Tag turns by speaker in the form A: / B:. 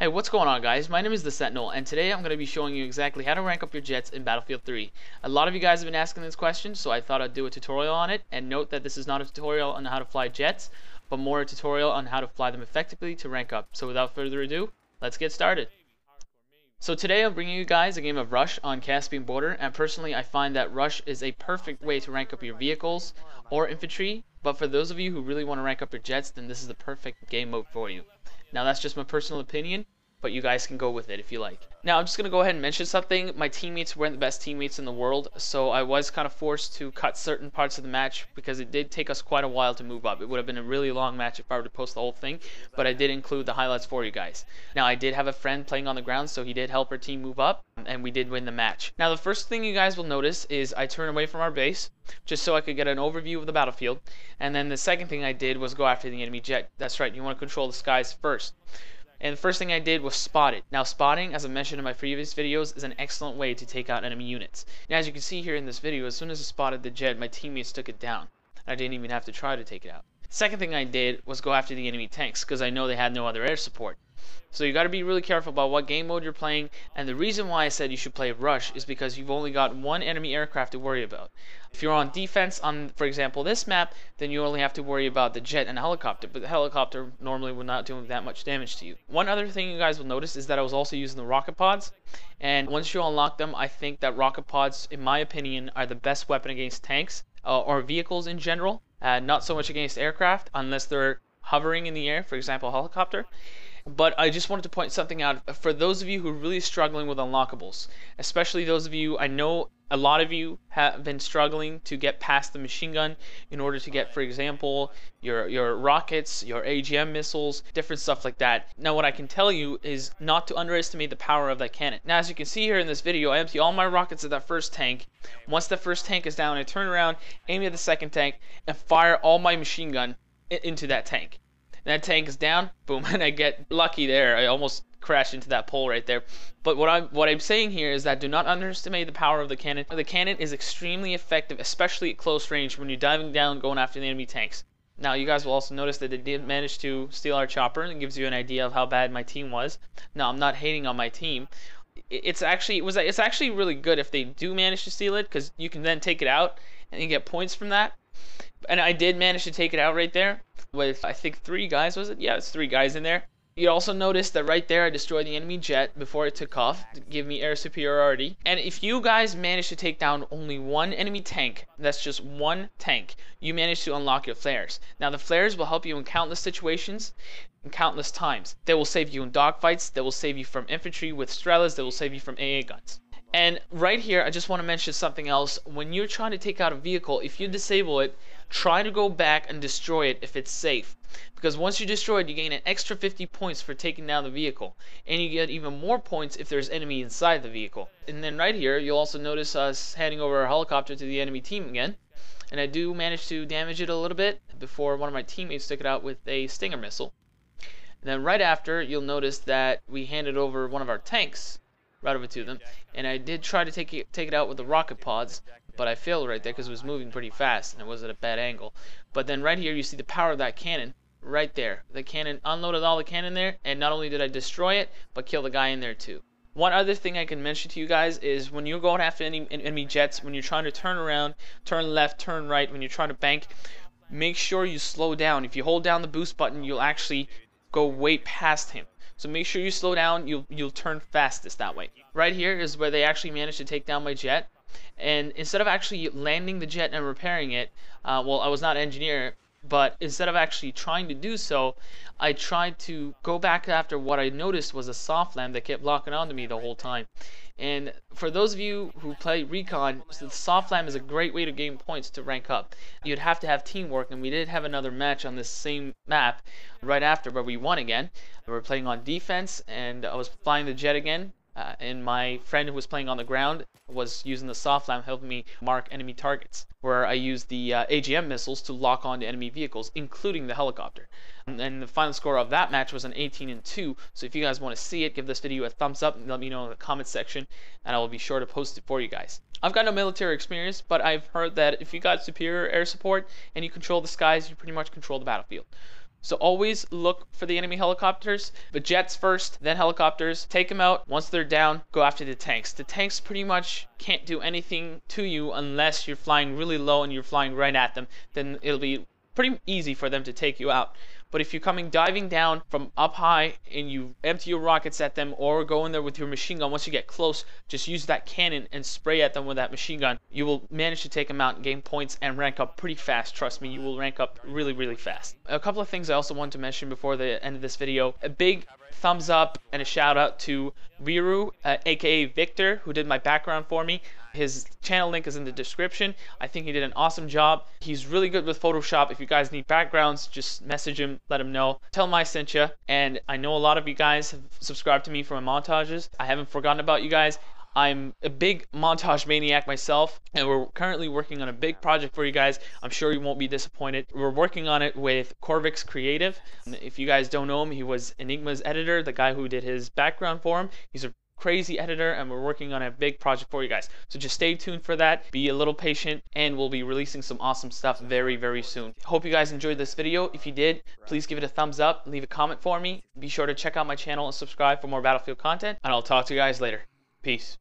A: Hey, what's going on, guys? My name is the Sentinel, and today I'm going to be showing you exactly how to rank up your jets in Battlefield 3. A lot of you guys have been asking this question, so I thought I'd do a tutorial on it. And note that this is not a tutorial on how to fly jets, but more a tutorial on how to fly them effectively to rank up. So without further ado, let's get started. So today I'm bringing you guys a game of Rush on Caspian border, and personally I find that Rush is a perfect way to rank up your vehicles or infantry, but for those of you who really want to rank up your jets, then this is the perfect game mode for you. Now that's just my personal opinion, but you guys can go with it if you like. Now I'm just going to go ahead and mention something. My teammates weren't the best teammates in the world, so I was kind of forced to cut certain parts of the match because it did take us quite a while to move up. It would have been a really long match if I were to post the whole thing, but I did include the highlights for you guys. Now I did have a friend playing on the ground, so he did help our team move up, and we did win the match. Now the first thing you guys will notice is I turned away from our base just so I could get an overview of the battlefield, and then the second thing I did was go after the enemy jet. That's right, you want to control the skies first. And the first thing I did was spot it. Now spotting, as I mentioned in my previous videos, is an excellent way to take out enemy units. Now as you can see here in this video, as soon as I spotted the jet, my teammates took it down. I didn't even have to try to take it out. Second thing I did was go after the enemy tanks, because I know they had no other air support. So you got to be really careful about what game mode you're playing, and the reason why I said you should play Rush is because you've only got one enemy aircraft to worry about. If you're on defense on, for example, this map, then you only have to worry about the jet and the helicopter, but the helicopter normally will not do that much damage to you. One other thing you guys will notice is that I was also using the rocket pods, and once you unlock them, I think that rocket pods, in my opinion, are the best weapon against tanks or vehicles in general, not so much against aircraft unless they're hovering in the air, for example, a helicopter. But I just wanted to point something out for those of you who are really struggling with unlockables, especially those of you, I know a lot of you have been struggling to get past the machine gun in order to get, for example, your rockets, your AGM missiles, different stuff like that. Now what I can tell you is not to underestimate the power of that cannon. Now as you can see here in this video, I empty all my rockets at that first tank. Once the first tank is down, I turn around, aim at the second tank, and fire all my machine gun into that tank. That tank is down, boom, and I get lucky there. I almost crashed into that pole right there. But what I'm saying here is that do not underestimate the power of the cannon. The cannon is extremely effective, especially at close range when you're diving down going after the enemy tanks. Now you guys will also notice that they did manage to steal our chopper, and it gives you an idea of how bad my team was. Now I'm not hating on my team. It's actually really good if they do manage to steal it, because you can then take it out and you get points from that. And I did manage to take it out right there with, I think, 3 guys, was it? Yeah, it's 3 guys in there. You also notice that right there I destroyed the enemy jet before it took off to give me air superiority. And if you guys manage to take down only one enemy tank, that's just one tank, you manage to unlock your flares. Now the flares will help you in countless situations and countless times. They will save you in dogfights, they will save you from infantry with Strelas, they will save you from AA guns. And right here, I just want to mention something else. When you're trying to take out a vehicle, if you disable it, try to go back and destroy it if it's safe. Because once you destroy it, you gain an extra 50 points for taking down the vehicle. And you get even more points if there's enemy inside the vehicle. And then right here, you'll also notice us handing over our helicopter to the enemy team again. And I do manage to damage it a little bit before one of my teammates took it out with a Stinger missile. And then right after, you'll notice that we handed over one of our tanks right over to them, and I did try to take it out with the rocket pods, but I failed right there because it was moving pretty fast and it was at a bad angle. But then right here you see the power of that cannon right there. The cannon unloaded all the cannon there, and not only did I destroy it, but kill the guy in there too. One other thing I can mention to you guys is when you're going after enemy jets, when you're trying to turn around, turn left, turn right, when you're trying to bank, make sure you slow down. If you hold down the boost button, you'll actually go way past him. So make sure you slow down, you'll turn fastest that way. Right here is where they actually managed to take down my jet. And instead of actually landing the jet and repairing it, well, I was not an engineer, but instead of actually trying to do so, I tried to go back after what I noticed was a soft land that kept locking onto me the whole time. And for those of you who play Recon, the soft lamp is a great way to gain points to rank up. You'd have to have teamwork, and we did have another match on this same map right after where we won again. We were playing on defense, and I was flying the jet again, and my friend who was playing on the ground was using the soft lamp helping me mark enemy targets, where I used the AGM missiles to lock onto enemy vehicles, including the helicopter. And the final score of that match was an 18-2. So if you guys want to see it, give this video a thumbs up and let me know in the comments section, and I will be sure to post it for you guys. I've got no military experience, but I've heard that if you got superior air support and you control the skies, you pretty much control the battlefield. So always look for the enemy helicopters, but jets first, then helicopters. Take them out. Once they're down, go after the tanks. The tanks pretty much can't do anything to you unless you're flying really low and you're flying right at them. Then it'll be pretty easy for them to take you out. But if you're coming diving down from up high and you empty your rockets at them or go in there with your machine gun, once you get close, just use that cannon and spray at them with that machine gun. You will manage to take them out and gain points and rank up pretty fast. Trust me, you will rank up really, really fast. A couple of things I also want to mention before the end of this video. A big thumbs up and a shout out to Wirrew, aka Victor, who did my background for me. His channel link is in the description. I think he did an awesome job. He's really good with Photoshop. If you guys need backgrounds, just message him, let him know. Tell him I sent you. And I know a lot of you guys have subscribed to me for my montages. I haven't forgotten about you guys. I'm a big montage maniac myself, and we're currently working on a big project for you guys. I'm sure you won't be disappointed. We're working on it with Corvix Creative. If you guys don't know him, he was Enigma's editor, the guy who did his background for him. He's a crazy editor, and we're working on a big project for you guys. So just stay tuned for that. Be a little patient, and we'll be releasing some awesome stuff very, very soon. Hope you guys enjoyed this video. If you did, please give it a thumbs up, leave a comment for me. Be sure to check out my channel and subscribe for more Battlefield content, and I'll talk to you guys later. Peace.